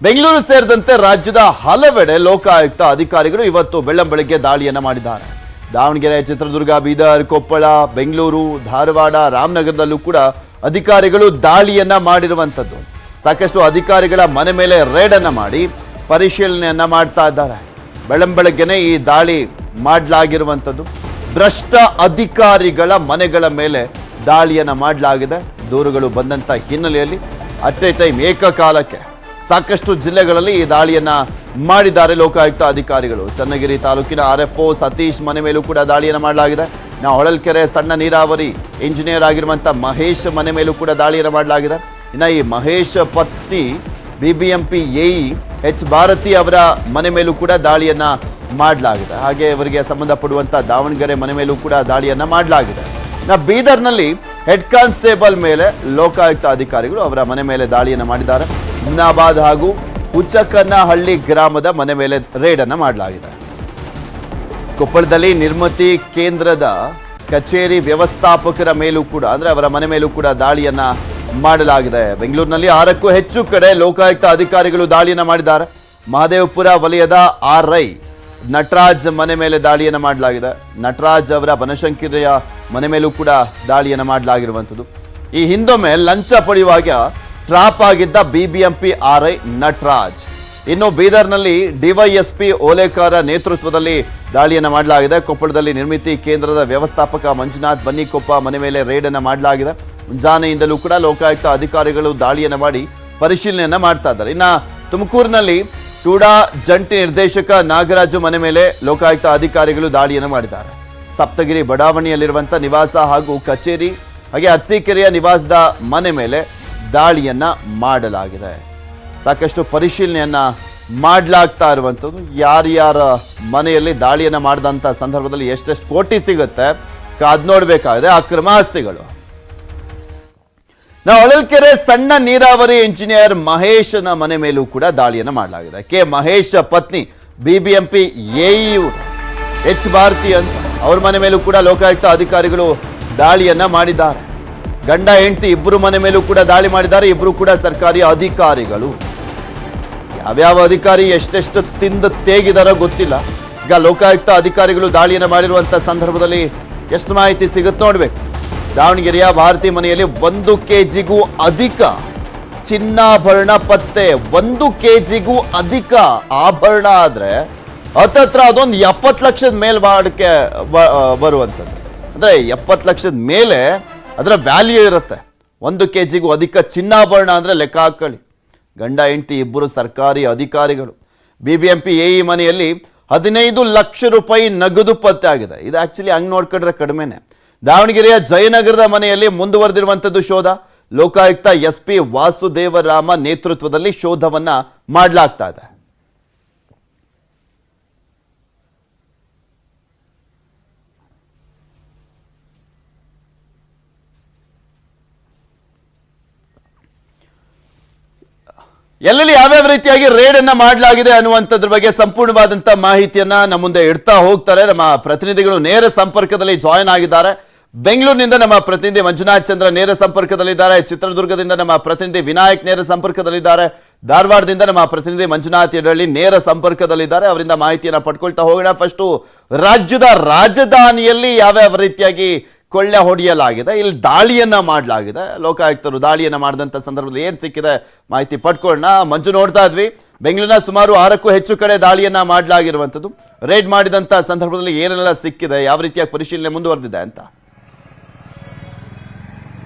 ಬೆಂಗಳೂರು ಸೇರಿದಂತೆ ರಾಜ್ಯದ ಹಲವೆಡೆ ಲೋಕಾಯುಕ್ತ ಅಧಿಕಾರಿಗಳು ಇವತ್ತು ಬೆಳ್ಳಂಬೆಳಗ್ಗೆ ದಾಳಿಯನ್ನ ಮಾಡಿದ್ದಾರೆ. ದಾವಣಗೆರೆ, ಚಿತ್ರದುರ್ಗ, ಬೀದರ್, ಕೊಪ್ಪಳ, ಬೆಂಗಳೂರು, ಧಾರವಾಡ, ರಾಮನಗರದಲ್ಲೂ ಕೂಡ ಅಧಿಕಾರಿಗಳು ದಾಳಿಯನ್ನ ಮಾಡಿರುವಂತದ್ದು. ಸಾಕಷ್ಟು ಅಧಿಕಾರಿಗಳ ಮನೆ ಮೇಲೆ ರೇಡ್ ಅನ್ನ ಮಾಡಿ ಪರಿಶೀಲನೆಯನ್ನ ಮಾಡ್ತಾ ಇದ್ದಾರೆ. ಬೆಳ್ಳಂಬೆಳಗ್ಗೆನೆ ಈ ದಾಳಿ ಮಾಡಲಾಗಿರುವಂತದ್ದು. ಭ್ರಷ್ಟ ಅಧಿಕಾರಿಗಳ ಮನೆಗಳ ಮೇಲೆ ದಾಳಿಯನ್ನ ಮಾಡಲಾಗಿದೆ. ದೂರುಗಳು ಬಂದಂತ ಹಿನ್ನೆಲೆಯಲ್ಲಿ ಅಟ್ ಎ ಟೈಮ್ ಏಕಕಾಲಕ್ಕೆ ಸಾಕಷ್ಟು ಜಿಲ್ಲೆಗಳಲ್ಲಿ ಈ ದಾಳಿಯನ್ನ ಮಾಡಿದ್ದಾರೆ ಲೋಕಾಯುಕ್ತ ಅಧಿಕಾರಿಗಳು. ಚನ್ನಗಿರಿ ತಾಲೂಕಿನ RFO ಸತೀಶ್ ಮನೆ ಮೇಲೂ ಕೂಡ ದಾಳಿಯನ್ನ ಮಾಡಲಾಗಿದೆ. ಹೊಳಲ್ಕೆರೆ ಸಣ್ಣ ನೀರಾವರಿ ಇಂಜಿನಿಯರ್ ಆಗಿರುವಂತ ಮಹೇಶ್ ಮನೆ ಮೇಲೂ ಕೂಡ ದಾಳಿಯನ್ನ ಮಾಡಲಾಗಿದೆ. ಇನ್ನು ಈ ಮಹೇಶ್ ಪತ್ನಿ BBMP AE H ಭಾರತಿ ಅವರ ಮನೆ ಮೇಲೂ ಕೂಡ ದಾಳಿಯನ್ನ ಮಾಡಲಾಗಿದೆ. ಹಾಗೆ ಇವರಿಗೆ ಸಂಬಂಧಪಡುವಂತ ದಾವಣಗೆರೆ ಮನೆ ಮೇಲೂ ಕೂಡ ದಾಳಿಯನ್ನ ಮಾಡಲಾಗಿದೆ. ಬೀದರ್ನಲ್ಲಿ ಹೆಡ್ ಕಾನ್ಸ್ಟೇಬಲ್ ಮೇಲೆ ಲೋಕಾಯುಕ್ತ ಅಧಿಕಾರಿಗಳು ಅವರ ಮನೆ ಮೇಲೆ ದಾಳಿಯನ್ನ ಮಾಡಿದ್ದಾರೆ. ಹುಮ್ನಾಬಾದ್ ಹಾಗೂ ಹುಚ್ಚಕನ್ನಹಳ್ಳಿ ಗ್ರಾಮದ ಮನೆ ಮೇಲೆ ರೇಡ್ ಅನ್ನ ಮಾಡಲಾಗಿದೆ. ಕೊಪ್ಪಳದಲ್ಲಿ ನಿರ್ಮಿತಿ ಕೇಂದ್ರದ ಕಚೇರಿ ವ್ಯವಸ್ಥಾಪಕರ ಮೇಲೂ ಕೂಡ ಅಂದ್ರೆ ಅವರ ಮನೆ ಮೇಲೂ ಕೂಡ ದಾಳಿಯನ್ನ ಮಾಡಲಾಗಿದೆ. ಬೆಂಗಳೂರಿನಲ್ಲಿ 6ಕ್ಕೂ ಹೆಚ್ಚು ಕಡೆ ಲೋಕಾಯುಕ್ತ ಅಧಿಕಾರಿಗಳು ದಾಳಿಯನ್ನ ಮಾಡಿದ್ದಾರೆ. ಮಹದೇವಪುರ ವಲಯದ RI ನಟರಾಜ್ ಮನೆ ಮೇಲೆ ದಾಳಿಯನ್ನ ಮಾಡಲಾಗಿದೆ. ನಟರಾಜ್ ಅವರ ಬನಶಂಕರಿಯ ಮನೆ ಮೇಲೂ ಕೂಡ ದಾಳಿಯನ್ನ ಮಾಡಲಾಗಿರುವಂಥದ್ದು. ಈ ಹಿಂದೊಮ್ಮೆ ಲಂಚ ಪಡೆಯುವಾಗ ಟ್ರಾಪ್ ಆಗಿದ್ದ BBMP RI ನಟರಾಜ್. ಇನ್ನು ಬೀದರ್ನಲ್ಲಿ DYSP ಓಲೇಕಾರ ನೇತೃತ್ವದಲ್ಲಿ ದಾಳಿಯನ್ನ ಮಾಡಲಾಗಿದೆ. ಕೊಪ್ಪಳದಲ್ಲಿ ನಿರ್ಮಿತಿ ಕೇಂದ್ರದ ವ್ಯವಸ್ಥಾಪಕ ಮಂಜುನಾಥ್ ಬನ್ನಿಕೊಪ್ಪ ಮನೆ ಮೇಲೆ ರೇಡ್ ಅನ್ನ ಮಾಡಲಾಗಿದೆ. ಮುಂಜಾನೆಯಿಂದಲೂ ಕೂಡ ಲೋಕಾಯುಕ್ತ ಅಧಿಕಾರಿಗಳು ದಾಳಿಯನ್ನ ಮಾಡಿ ಪರಿಶೀಲನೆಯನ್ನ ಮಾಡ್ತಾ ಇದ್ದಾರೆ. ಇನ್ನ ತುಮಕೂರಿನಲ್ಲಿ ಟೂಡಾ ಜಂಟಿ ನಿರ್ದೇಶಕ ನಾಗರಾಜು ಮನೆ ಮೇಲೆ ಲೋಕಾಯುಕ್ತ ಅಧಿಕಾರಿಗಳು ದಾಳಿಯನ್ನ ಮಾಡಿದ್ದಾರೆ. ಸಪ್ತಗಿರಿ ಬಡಾವಣೆಯಲ್ಲಿರುವಂತ ನಿವಾಸ ಹಾಗೂ ಕಚೇರಿ ಹಾಗೆ ಅರಸೀಕೆರೆಯ ನಿವಾಸದ ಮನೆ ಮೇಲೆ ದಾಳಿಯನ್ನ ಮಾಡಲಾಗಿದೆ. ಸಾಕಷ್ಟು ಪರಿಶೀಲನೆಯನ್ನ ಮಾಡಲಾಗ್ತಾ ಇರುವಂಥದ್ದು. ಯಾರ್ಯಾರ ಮನೆಯಲ್ಲಿ ದಾಳಿಯನ್ನ ಮಾಡಿದಂಥ ಸಂದರ್ಭದಲ್ಲಿ ಎಷ್ಟೆಷ್ಟು ಕೋಟಿ ಸಿಗುತ್ತೆ ಕಾದ್ ನೋಡ್ಬೇಕಾಗಿದೆ ಅಕ್ರಮ ಆಸ್ತಿಗಳು. ಹೊಳಲ್ಕೆರೆ ಸಣ್ಣ ನೀರಾವರಿ ಇಂಜಿನಿಯರ್ ಮಹೇಶನ ಮನೆ ಮೇಲೂ ಕೂಡ ದಾಳಿಯನ್ನ ಮಾಡಲಾಗಿದೆ. ಕೆ ಮಹೇಶ್ ಪತ್ನಿ BBMP AE H ಭಾರತಿ ಅಂತ ಅವ್ರ ಮನೆ ಮೇಲೂ ಕೂಡ ಲೋಕಾಯುಕ್ತ ಅಧಿಕಾರಿಗಳು ದಾಳಿಯನ್ನ ಮಾಡಿದ್ದಾರೆ. ಗಂಡ ಹೆಂಡತಿ ಇಬ್ಬರು ಮನೆ ಮೇಲೂ ಕೂಡ ದಾಳಿ ಮಾಡಿದ್ದಾರೆ. ಇಬ್ರು ಕೂಡ ಸರ್ಕಾರಿ ಅಧಿಕಾರಿಗಳು. ಯಾವ್ಯಾವ ಅಧಿಕಾರಿ ಎಷ್ಟೆಷ್ಟು ತಿಂದು ತೇಗಿದಾರೋ ಗೊತ್ತಿಲ್ಲ. ಈಗ ಲೋಕಾಯುಕ್ತ ಅಧಿಕಾರಿಗಳು ದಾಳಿಯನ್ನ ಮಾಡಿರುವಂತ ಸಂದರ್ಭದಲ್ಲಿ ಎಷ್ಟು ಮಾಹಿತಿ ಸಿಗುತ್ತೆ ನೋಡ್ಬೇಕು. ದಾವಣಗೆರೆಯ ಭಾರತಿ ಮನೆಯಲ್ಲಿ 1 kgಗೂ ಅಧಿಕ ಚಿನ್ನಾಭರಣ ಪತ್ತೆ. 1 kgಗೂ ಅಧಿಕ ಆಭರಣ ಆದ್ರೆ ಹತ್ತತ್ರ ಅದೊಂದು 70 ಲಕ್ಷದ ಮೇಲ್ ಬಾಡಿಕೆ ಬರುವಂಥದ್ದು. ಅಂದ್ರೆ 70 ಲಕ್ಷದ ಮೇಲೆ ಅದರ ವ್ಯಾಲ್ಯೂ ಇರುತ್ತೆ. 1 kgಗೂ ಅಧಿಕ ಚಿನ್ನಾಭರಣ ಅಂದ್ರೆ ಲೆಕ್ಕ ಹಾಕೊಳ್ಳಿ. ಗಂಡ ಹೆಂಡತಿ ಇಬ್ಬರು ಸರ್ಕಾರಿ ಅಧಿಕಾರಿಗಳು. BBMP AE ಮನೆಯಲ್ಲಿ 15 ಲಕ್ಷ ರೂಪಾಯಿ ನಗದು ಪತ್ತೆ ಆಗಿದೆ. ಇದು ಆಕ್ಚುಲಿ ಹಂಗ್ ನೋಡ್ಕೊಂಡ್ರೆ ಕಡಿಮೆನೆ. ದಾವಣಗೆರೆಯ ಜಯನಗರದ ಮನೆಯಲ್ಲಿ ಮುಂದುವರೆದಿರುವಂತದ್ದು ಶೋಧ. ಲೋಕಾಯುಕ್ತ SP ವಾಸುದೇವರಾಮ ನೇತೃತ್ವದಲ್ಲಿ ಶೋಧವನ್ನ ಮಾಡಲಾಗ್ತಾ ಇದೆ. ಎಲ್ಲೆಲ್ಲಿ ಯಾವ್ಯಾವ ರೀತಿಯಾಗಿ ರೇಡ್ ಅನ್ನ ಮಾಡಲಾಗಿದೆ ಅನ್ನುವಂಥದ್ರ ಬಗ್ಗೆ ಸಂಪೂರ್ಣವಾದಂತ ಮಾಹಿತಿಯನ್ನ ನಮ್ಮ ಮುಂದೆ ಇಡ್ತಾ ಹೋಗ್ತಾರೆ. ನಮ್ಮ ಪ್ರತಿನಿಧಿಗಳು ನೇರ ಸಂಪರ್ಕದಲ್ಲಿ ಜಾಯಿನ್ ಆಗಿದ್ದಾರೆ. ಬೆಂಗಳೂರಿನಿಂದ ನಮ್ಮ ಪ್ರತಿನಿಧಿ ಮಂಜುನಾಥ್ ಚಂದ್ರ ನೇರ ಸಂಪರ್ಕದಲ್ಲಿದ್ದಾರೆ. ಚಿತ್ರದುರ್ಗದಿಂದ ನಮ್ಮ ಪ್ರತಿನಿಧಿ ವಿನಾಯಕ್ ನೇರ ಸಂಪರ್ಕದಲ್ಲಿದ್ದಾರೆ. ಧಾರವಾಡದಿಂದ ನಮ್ಮ ಪ್ರತಿನಿಧಿ ಮಂಜುನಾಥ್ ಯಡಳ್ಳಿ ನೇರ ಸಂಪರ್ಕದಲ್ಲಿದ್ದಾರೆ. ಅವರಿಂದ ಮಾಹಿತಿಯನ್ನ ಪಡ್ಕೊಳ್ತಾ ಹೋಗೋಣ. ಫಸ್ಟ್ ರಾಜ್ಯದ ರಾಜಧಾನಿಯಲ್ಲಿ ಯಾವ್ಯಾವ ರೀತಿಯಾಗಿ ಕೊಳ್ಳೆ ಹೊಡೆಯಲಾಗಿದೆ, ಇಲ್ಲಿ ದಾಳಿಯನ್ನ ಮಾಡಲಾಗಿದೆ, ಲೋಕಾಯುಕ್ತರು ದಾಳಿಯನ್ನ ಮಾಡಿದಂತ ಸಂದರ್ಭದಲ್ಲಿ ಏನ್ ಸಿಕ್ಕಿದೆ ಮಾಹಿತಿ ಪಡ್ಕೊಳ್ಳೋಣ. ಮಂಜು, ನೋಡ್ತಾ ಇದ್ವಿ ಬೆಂಗಳೂರಿನ ಸುಮಾರು 6ಕ್ಕೂ ಹೆಚ್ಚು ಕಡೆ ದಾಳಿಯನ್ನ ಮಾಡಲಾಗಿರುವಂಥದ್ದು. ರೇಡ್ ಮಾಡಿದಂತ ಸಂದರ್ಭದಲ್ಲಿ ಏನೆಲ್ಲ ಸಿಕ್ಕಿದೆ, ಯಾವ ರೀತಿಯ ಪರಿಶೀಲನೆ ಮುಂದುವರೆದಿದೆ ಅಂತ?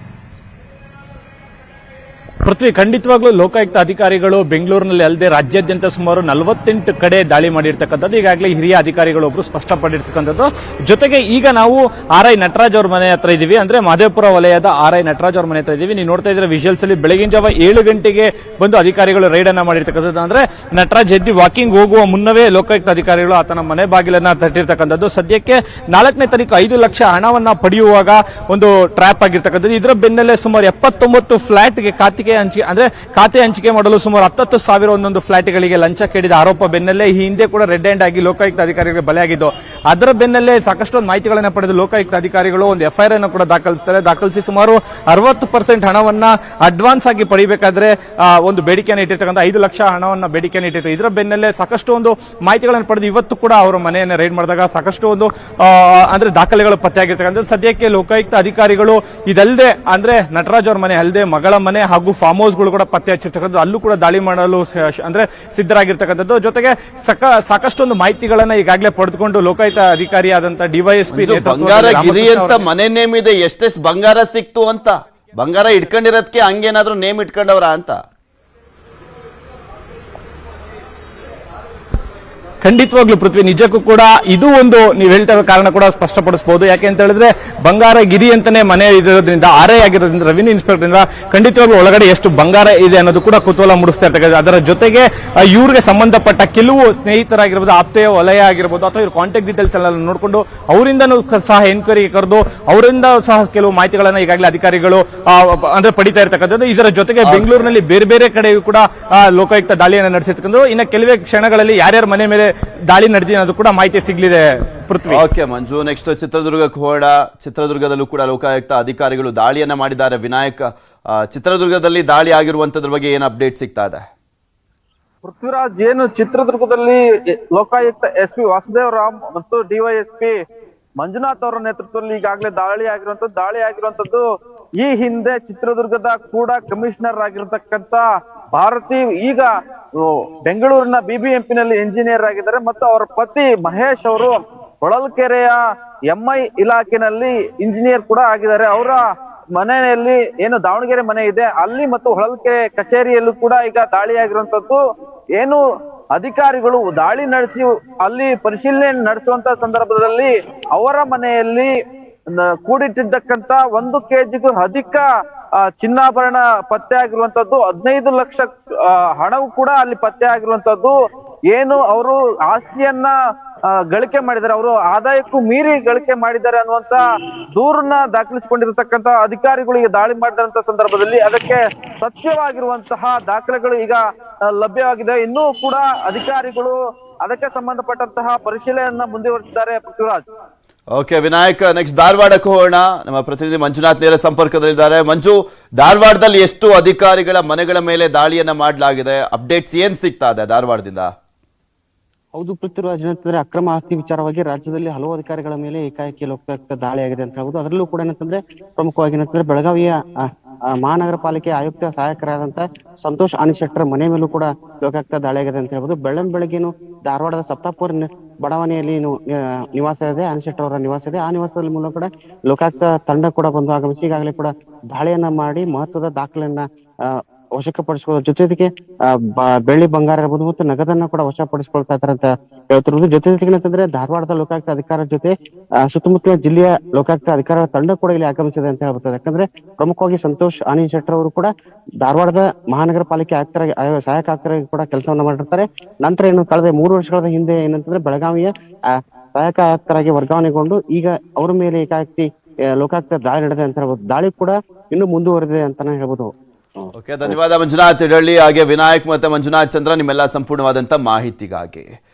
ಪೃಥ್ವಿ, ಖಂಡಿತವಾಗ್ಲೂ ಲೋಕಾಯುಕ್ತ ಅಧಿಕಾರಿಗಳು ಬೆಂಗಳೂರಿನಲ್ಲಿ ಅಲ್ಲದೆ ರಾಜ್ಯಾದ್ಯಂತ ಸುಮಾರು 48 ಕಡೆ ದಾಳಿ ಮಾಡಿರ್ತಕ್ಕಂಥದ್ದು ಈಗಾಗಲೇ ಹಿರಿಯ ಅಧಿಕಾರಿಗಳು ಒಬ್ರು ಸ್ಪಷ್ಟಪಡಿರ್ತಕ್ಕಂಥದ್ದು. ಜೊತೆಗೆ ಈಗ ನಾವು RI ನಟರಾಜ್ ಅವ್ರ ಮನೆ ಹತ್ರ ಇದೀವಿ. ಅಂದ್ರೆ ಮಹದೇವಪುರ ವಲಯದ RI ನಟರಾಜ್ ಅವ್ರ ಮನೆ ಹತ್ರ ಇದೀವಿ. ನೀವು ನೋಡ್ತಾ ಇದ್ರೆ ವಿಜುವಲ್ಸ್ ಅಲ್ಲಿ ಬೆಳಗಿನ ಜಾವ 7 ಗಂಟೆಗೆ ಬಂದು ಅಧಿಕಾರಿಗಳು ರೈಡ್ ಅನ್ನ ಮಾಡಿರ್ತಕ್ಕಂಥದ್ದು. ಅಂದ್ರೆ ನಟರಾಜ್ ಎದ್ದು ವಾಕಿಂಗ್ ಹೋಗುವ ಮುನ್ನವೇ ಲೋಕಾಯುಕ್ತ ಅಧಿಕಾರಿಗಳು ಆತನ ಮನೆ ಬಾಗಿಲನ್ನ ತಟ್ಟಿರ್ತಕ್ಕಂಥದ್ದು. ಸದ್ಯಕ್ಕೆ 4ನೇ ತಾರೀಕು 5 ಲಕ್ಷ ಹಣವನ್ನ ಪಡೆಯುವಾಗ ಒಂದು ಟ್ರ್ಯಾಪ್ ಆಗಿರ್ತಕ್ಕಂಥದ್ದು. ಇದರ ಬೆನ್ನಲ್ಲೇ ಸುಮಾರು 79 ಫ್ಲಾಟ್ಗೆ ಖಾತೆಗೆ ಖಾತೆ ಹಂಚಿಕೆ ಮಾಡಲು ಸುಮಾರು 10,000 ಒಂದೊಂದು ಫ್ಲಾಟ್ಗಳಿಗೆ ಲಂಚ ಕೇಳಿದ ಆರೋಪ ಬೆನ್ನಲ್ಲೇ ಈ ಹಿಂದೆ ಕೂಡ ರೆಡ್ ಹ್ಯಾಂಡ್ ಆಗಿ ಲೋಕಾಯುಕ್ತ ಅಧಿಕಾರಿಗಳಿಗೆ ಬಲೆಯಾಗಿದ್ದು. ಅದರ ಬೆನ್ನಲ್ಲೇ ಸಾಕಷ್ಟು ಮಾಹಿತಿಗಳನ್ನು ಪಡೆದು ಲೋಕಾಯುಕ್ತ ಅಧಿಕಾರಿಗಳು ಒಂದು FIR ಅನ್ನು ಕೂಡ ದಾಖಲಿಸಿ ಸುಮಾರು 60% ಹಣವನ್ನ ಅಡ್ವಾನ್ಸ್ ಆಗಿ ಪಡಿಬೇಕಾದ್ರೆ ಒಂದು ಬೇಡಿಕೆಯನ್ನು ಇಟ್ಟಿರ್ತಕ್ಕಂಥ 5 ಲಕ್ಷ ಹಣವನ್ನ ಬೇಡಿಕೆಯನ್ನು ಇಟ್ಟಿರ್ತಾರೆ. ಇದರ ಬೆನ್ನಲ್ಲೇ ಸಾಕಷ್ಟು ಒಂದು ಮಾಹಿತಿಗಳನ್ನು ಪಡೆದು ಇವತ್ತು ಕೂಡ ಅವರ ಮನೆಯನ್ನು ರೈಡ್ ಮಾಡಿದಾಗ ಸಾಕಷ್ಟು ಒಂದು ದಾಖಲೆಗಳು ಪತ್ತೆಯಾಗಿರ್ತಕ್ಕಂಥ. ಸದ್ಯಕ್ಕೆ ಲೋಕಾಯುಕ್ತ ಅಧಿಕಾರಿಗಳು ಇದಲ್ಲದೆ ನಟರಾಜ್ ಅವರ ಮನೆ ಅಲ್ಲದೆ ಮಗಳ ಮನೆ ಹಾಗೂ ಫಾರ್ಮ್ ಹೌಸ್ಗಳು ಕೂಡ ಪತ್ತೆ ಹಚ್ಚಿರ್ತಕ್ಕಂಥದ್ದು, ಅಲ್ಲೂ ಕೂಡ ದಾಳಿ ಮಾಡಲು ಸಿದ್ಧರಾಗಿರ್ತಕ್ಕಂಥದ್ದು. ಜೊತೆಗೆ ಸಾಕಷ್ಟೊಂದು ಮಾಹಿತಿಗಳನ್ನ ಈಗಾಗಲೇ ಪಡೆದುಕೊಂಡು ಲೋಕಾಯುಕ್ತ ಅಧಿಕಾರಿಯಾದಂತ DYSP ಬಂಗಾರ ಗಿರಿ ಅಂತ ಮನೆ ನೇಮ್ ಇದೆ, ಎಷ್ಟೆಷ್ಟು ಬಂಗಾರ ಸಿಕ್ತು ಅಂತ, ಬಂಗಾರ ಇಟ್ಕೊಂಡಿರೋದಕ್ಕೆ ಹಂಗೇನಾದ್ರೂ ನೇಮ್ ಇಟ್ಕೊಂಡವ್ರ ಅಂತ? ಖಂಡಿತವಾಗ್ಲೂ ಪೃಥ್ವಿ, ನಿಜಕ್ಕೂ ಕೂಡ ಇದು ಒಂದು ನೀವು ಹೇಳ್ತಾ ಇರೋ ಕಾರಣ ಕೂಡ ಸ್ಪಷ್ಟಪಡಿಸಬಹುದು. ಯಾಕೆ ಅಂತ ಹೇಳಿದ್ರೆ ಬಂಗಾರ ಗಿರಿ ಅಂತಾನೆ ಮನೆ ಇರೋದ್ರಿಂದ, RI ಆಗಿರೋದ್ರಿಂದ, ರೆವಿನ್ಯೂ ಇನ್ಸ್ಪೆಕ್ಟರ್ ಇಂದ ಖಂಡಿತವಾಗ್ಲೂ ಒಳಗಡೆ ಎಷ್ಟು ಬಂಗಾರ ಇದೆ ಅನ್ನೋದು ಕೂಡ ಕುತೂಹಲ ಮೂಡಿಸ್ತಾ ಇರ್ತಕ್ಕಂಥ. ಅದರ ಜೊತೆಗೆ ಇವ್ರಿಗೆ ಸಂಬಂಧಪಟ್ಟ ಕೆಲವು ಸ್ನೇಹಿತರಾಗಿರ್ಬೋದು, ಆಪ್ತೆಯ ವಲಯ ಆಗಿರ್ಬೋದು, ಅಥವಾ ಇವ್ರ ಕಾಂಟ್ಯಾಕ್ಟ್ ಡೀಟೇಲ್ಸ್ ಎಲ್ಲ ನೋಡಿಕೊಂಡು ಅವರಿಂದನೂ ಸಹ ಎನ್ಕ್ವೈರಿಗೆ ಕರೆದು ಅವರಿಂದ ಸಹ ಕೆಲವು ಮಾಹಿತಿಗಳನ್ನ ಈಗಾಗಲೇ ಅಧಿಕಾರಿಗಳು ಪಡಿತಾ ಇರ್ತಕ್ಕಂಥದ್ದು. ಇದರ ಜೊತೆಗೆ ಬೆಂಗಳೂರಿನಲ್ಲಿ ಬೇರೆ ಬೇರೆ ಕಡೆಯೂ ಕೂಡ ಲೋಕಾಯುಕ್ತ ದಾಳಿಯನ್ನು ನಡೆಸಿರ್ತಕ್ಕಂಥದ್ದು. ಇನ್ನು ಕೆಲವೇ ಕ್ಷಣಗಳಲ್ಲಿ ಯಾರ್ಯಾರ ಮನೆ ಮೇಲೆ ದಾಳಿ ನಡೆದಿದೆ ಅನ್ನೋದು ಕೂಡ ಮಾಹಿತಿ ಸಿಗಲಿದೆ ಪೃಥ್ವಿ. ಓಕೆ ಮಂಜು, ನೆಕ್ಸ್ಟ್ ಚಿತ್ರದುರ್ಗಕ್ಕೆ ಹೋಗೋಣ. ಚಿತ್ರದುರ್ಗದಲ್ಲೂ ಕೂಡ ಲೋಕಾಯುಕ್ತ ಅಧಿಕಾರಿಗಳು ದಾಳಿಯನ್ನ ಮಾಡಿದ್ದಾರೆ. ವಿನಾಯಕ್, ಚಿತ್ರದುರ್ಗದಲ್ಲಿ ದಾಳಿ ಆಗಿರುವಂತದ್ರ ಬಗ್ಗೆ ಏನು ಅಪ್ಡೇಟ್ ಸಿಗ್ತಾ ಇದೆ? ಪೃಥ್ವಿರಾಜ್, ಏನು ಚಿತ್ರದುರ್ಗದಲ್ಲಿ ಲೋಕಾಯುಕ್ತ SP ವಾಸುದೇವ್ ರಾಮ್ ಮತ್ತು DYSP ಮಂಜುನಾಥ್ ಅವರ ನೇತೃತ್ವದಲ್ಲಿ ಈಗಾಗಲೇ ದಾಳಿ ಆಗಿರುವಂತದ್ದು ಈ ಹಿಂದೆ ಚಿತ್ರದುರ್ಗದ ಕೂಡ ಕಮಿಷನರ್ ಆಗಿರತಕ್ಕಂತ ಭಾರತಿ ಈಗ ಬೆಂಗಳೂರಿನ BBMP ನಲ್ಲಿ ಇಂಜಿನಿಯರ್ ಆಗಿದ್ದಾರೆ ಮತ್ತು ಅವರ ಪತಿ ಮಹೇಶ್ ಅವರು ಹೊಳಲ್ಕೆರೆಯ MI ಇಲಾಖೆನಲ್ಲಿ ಇಂಜಿನಿಯರ್ ಕೂಡ ಆಗಿದ್ದಾರೆ. ಅವರ ಮನೆಯಲ್ಲಿ ಏನು ದಾವಣಗೆರೆ ಮನೆ ಇದೆ ಅಲ್ಲಿ ಮತ್ತು ಹೊಳಲ್ಕೆರೆ ಕಚೇರಿಯಲ್ಲೂ ಕೂಡ ಈಗ ದಾಳಿ ಆಗಿರುವಂತದ್ದು. ಏನು ಅಧಿಕಾರಿಗಳು ದಾಳಿ ನಡೆಸಿ ಅಲ್ಲಿ ಪರಿಶೀಲನೆ ನಡೆಸುವಂತ ಸಂದರ್ಭದಲ್ಲಿ ಅವರ ಮನೆಯಲ್ಲಿ ಕೂಡಿಟ್ಟಿದ್ದಕ್ಕಂತ 1 kgಗೂ ಅಧಿಕ ಚಿನ್ನಾಭರಣ ಪತ್ತೆ ಆಗಿರುವಂತದ್ದು, 15 ಲಕ್ಷ ಹಣವು ಕೂಡ ಅಲ್ಲಿ ಪತ್ತೆ ಆಗಿರುವಂತದ್ದು. ಏನು ಅವರು ಆಸ್ತಿಯನ್ನ ಗಳಿಕೆ ಮಾಡಿದ್ದಾರೆ, ಅವರು ಆದಾಯಕ್ಕೂ ಮೀರಿ ಗಳಿಕೆ ಮಾಡಿದ್ದಾರೆ ಅನ್ನುವಂತ ದೂರನ್ನ ದಾಖಲಿಸಿಕೊಂಡಿರತಕ್ಕಂತ ಅಧಿಕಾರಿಗಳು ಈಗ ದಾಳಿ ಮಾಡಿದಂತ ಸಂದರ್ಭದಲ್ಲಿ ಅದಕ್ಕೆ ಸತ್ಯವಾಗಿರುವಂತಹ ದಾಖಲೆಗಳು ಈಗ ಲಭ್ಯವಾಗಿದೆ. ಇನ್ನೂ ಕೂಡ ಅಧಿಕಾರಿಗಳು ಅದಕ್ಕೆ ಸಂಬಂಧಪಟ್ಟಂತಹ ಪರಿಶೀಲನೆಯನ್ನ ಮುಂದುವರಿಸಿದ್ದಾರೆ. ಪೃಥ್ವಿರಾಜ್. ಓಕೆ ವಿನಾಯಕ್, ನೆಕ್ಸ್ಟ್ ಧಾರವಾಡಕ್ಕೆ ಹೋಗೋಣ. ನಮ್ಮ ಪ್ರತಿನಿಧಿ ಮಂಜುನಾಥ್ ನೇರ ಸಂಪರ್ಕದಲ್ಲಿದ್ದಾರೆ. ಮಂಜು, ಧಾರವಾಡದಲ್ಲಿ ಎಷ್ಟು ಅಧಿಕಾರಿಗಳ ಮನೆಗಳ ಮೇಲೆ ದಾಳಿಯನ್ನ ಮಾಡಲಾಗಿದೆ? ಅಪ್ಡೇಟ್ಸ್ ಏನ್ ಸಿಗ್ತಾ ಇದೆ ಧಾರವಾಡದಿಂದ? ಹೌದು ಪೃಥ್ವಿರಾಜ್, ಏನಂತಂದ್ರೆ ಅಕ್ರಮ ಆಸ್ತಿ ವಿಚಾರವಾಗಿ ರಾಜ್ಯದಲ್ಲಿ ಹಲವು ಅಧಿಕಾರಿಗಳ ಮೇಲೆ ಏಕಾಏಕಿ ಲೋಕಾಯುಕ್ತ ದಾಳಿ ಆಗಿದೆ ಅಂತ ಹೇಳ್ಬೋದು. ಅದರಲ್ಲೂ ಕೂಡ ಏನಂತಂದ್ರೆ ಪ್ರಮುಖವಾಗಿ ಏನಂತಂದ್ರೆ ಬೆಳಗಾವಿಯ ಮಹಾನಗರ ಪಾಲಿಕೆ ಆಯುಕ್ತ ಸಹಾಯಕರಾದಂತ ಸಂತೋಷ್ ಆನಿಶೆಟ್ಟರ್ ಮನೆ ಮೇಲೂ ಕೂಡ ಲೋಕಾಯುಕ್ತ ದಾಳಿ ಆಗಿದೆ ಅಂತ ಹೇಳ್ಬೋದು. ಬೆಳಗ್ಗೆನು ಧಾರವಾಡದ ಸಪ್ತಾಪುರ್ ಬಡಾವಣೆಯಲ್ಲಿ ನಿವಾಸ ಇದೆ, ಆನಿಶೆಟ್ಟರ್ ಅವರ ನಿವಾಸ ಇದೆ. ಆ ನಿವಾಸದಲ್ಲಿ ಮೂಲಕ ಕೂಡ ಲೋಕಾಯುಕ್ತ ತಂಡ ಕೂಡ ಬಂದು ಆಗಮಿಸಿ ಈಗಾಗಲೇ ಕೂಡ ದಾಳಿಯನ್ನ ಮಾಡಿ ಮಹತ್ವದ ದಾಖಲೆಯನ್ನ ವಶಪಡಿಸಿಕೊಳ್ಳೋದ್ರ ಜೊತೆಗೆ ಬೆಳ್ಳಿ ಬಂಗಾರ ಇರ್ಬೋದು ಮತ್ತು ನಗದನ್ನ ಕೂಡ ವಶಪಡಿಸಿಕೊಳ್ತಾ ಇದ್ದಾರೆ ಅಂತ ಹೇಳ್ತಿರೋದು. ಜೊತೆಗೆ ಏನಂತಂದ್ರೆ ಧಾರವಾಡದ ಲೋಕಾಯುಕ್ತ ಅಧಿಕಾರದ ಜೊತೆ ಸುತ್ತಮುತ್ತಲಿನ ಜಿಲ್ಲೆಯ ಲೋಕಾಯುಕ್ತ ಅಧಿಕಾರದ ತಂಡ ಕೂಡ ಇಲ್ಲಿ ಆಗಮಿಸಿದೆ ಅಂತ ಹೇಳ್ಬೋದು. ಯಾಕಂದ್ರೆ ಪ್ರಮುಖವಾಗಿ ಸಂತೋಷ್ ಆನಿಶೆಟ್ಟರ್ ಅವರು ಕೂಡ ಧಾರವಾಡದ ಮಹಾನಗರ ಪಾಲಿಕೆ ಸಹಾಯಕ ಆಯುಕ್ತರಾಗಿ ಕೂಡ ಕೆಲಸವನ್ನ ಮಾಡಿರ್ತಾರೆ. ನಂತರ ಏನು ಕಳೆದ 3 ವರ್ಷಗಳ ಹಿಂದೆ ಏನಂತಂದ್ರೆ ಬೆಳಗಾವಿಯ ಸಹಾಯಕ ಆಯುಕ್ತರಾಗಿ ವರ್ಗಾವಣೆಗೊಂಡು ಈಗ ಅವರ ಮೇಲೆ ಏಕಾಏಕಿ ಲೋಕಾಯುಕ್ತ ದಾಳಿ ನಡೆದಿದೆ ಅಂತ ಹೇಳ್ಬೋದು. ದಾಳಿ ಕೂಡ ಇನ್ನೂ ಮುಂದುವರೆದಿದೆ ಅಂತಾನೆ ಹೇಳ್ಬೋದು. ಓಕೆ, ಧನ್ಯವಾದ ಮಂಜುನಾಥ್ ಇಡಳ್ಳಿ, ಹಾಗೆ ವಿನಾಯಕ್ ಮತ್ತೆ ಮಂಜುನಾಥ್ ಚಂದ್ರ, ನಿಮ್ಮೆಲ್ಲ ಸಂಪೂರ್ಣವಾದಂತ ಮಾಹಿತಿಗಾಗಿ.